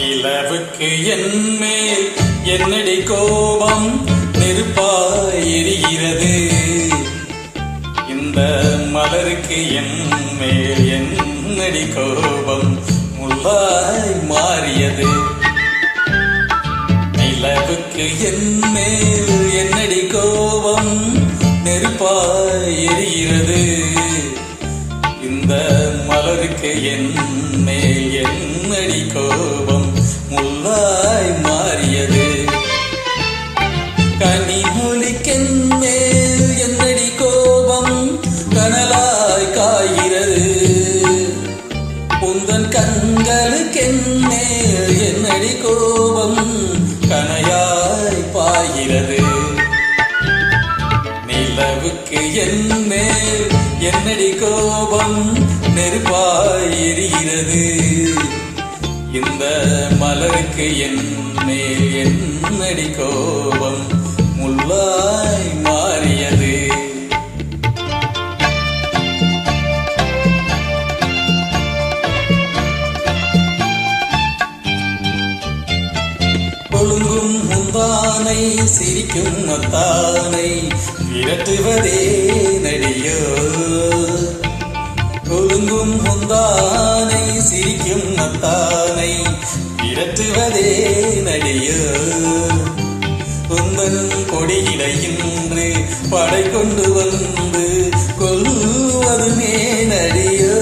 நிலவுக்கு என்மேல் என்னடி கோபம் நெருப்பாய் எரிகிறது. இந்த மலருக்கு என்மேல் என்னடி கோபம் முள்ளாய் மாறியது. நிலவுக்கு என்மேல் என்னடி கோபம் நெருப்பாய் எரிகிறது. இந்த மலருக்கு என்மேல் என்னடி கோபம் முள்ளாய் மாறியது. கனிமொழிக்கென்மேல் என்னடி கோபம் கனலாய் காய்கிறது. உந்தன் கண்களுக்கென்மேல் என்னடி கோபம் கனையாய் பாய்கிறது. நிலவுக்கு என்மேல் என்னடி கோபம் நெருப்பாய் எரிகிறது. இந்த மலருக்கு என்மேல் என்னடி கோபம் முள்ளாய் மாறியது. ஒழுங்கும் முந்தானை சிரிக்கும் மத்தானை விரட்டுவதே நடியோ. ஒழுங்கும் முந்தானை சிரிக்கும் மத்தானை விரட்டுவதே நடியோ. உந்தன் கொடியிலை இன்று படை கொண்டு வந்து கொல்லுவதுமே நடியோ.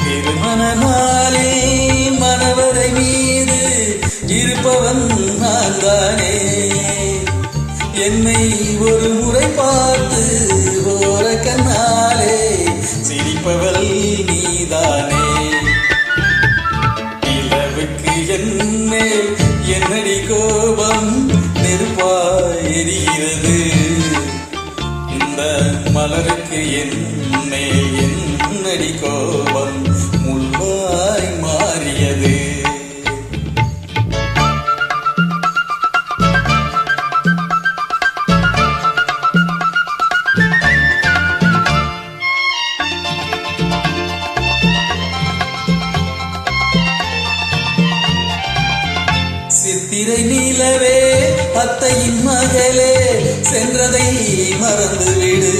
திருமண நாளில் மணவரை மீது இருப்பவன் நான் தானே. என்னை ஒரு முறை பார்த்து ஓர கண்ணாலே சிரிப்பவள் நீதானே. நிலவுக்கு என்னேல் என்னடி கோபம் நெருப்பாய் எரிகிறது. இந்த மலருக்கு என்னேல் என்னடி கோபம் முள்ளாய் மாறியது. சித்திரை நிலவே அத்தையின் மகளே சென்றதை மறந்துவிடு.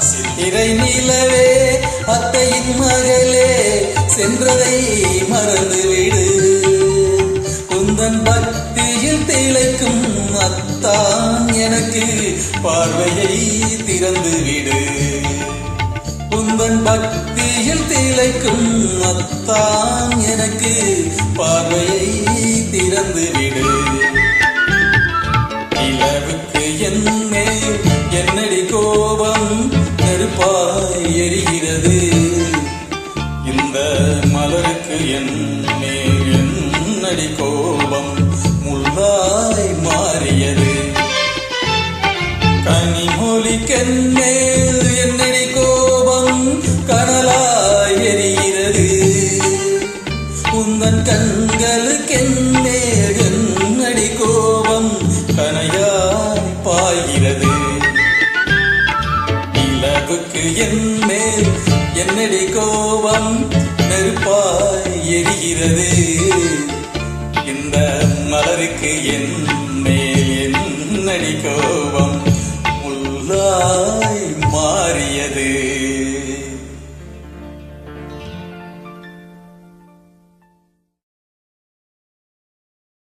சித்திரை நிலவே அத்தையின் மகளே சென்றதை மறந்துவிடு. குந்தன் பக்தியில் திளைக்கும் அத்தான் எனக்கு பார்வையை திறந்துவிடு. குந்தன் பக்தியில் திளைக்கும் அத்தான் எனக்கு பார்வையை திறந்துவிடு. நிலவுக்கு என்மேல் என்னடி கோபம் நெருப்பாய் எரிகிறது. இந்த மலருக்கு என்மேல் என்னடி கோபம் முள்ளாய் மாறியது. கனிமொழிக்கென்மேல் என்னடி கோபம் கனலாய் எரிகிறது. உந்தன் கண்களுக்கென்மேல் என்னடி கோபம் கனையாய் பாய்கிறது. நிலவுக்கு என்மேல் என்னடி கோபம் நெருப்பாய் எரிகிறது. இந்த மலருக்கு என்மேல் என்னடி கோபம்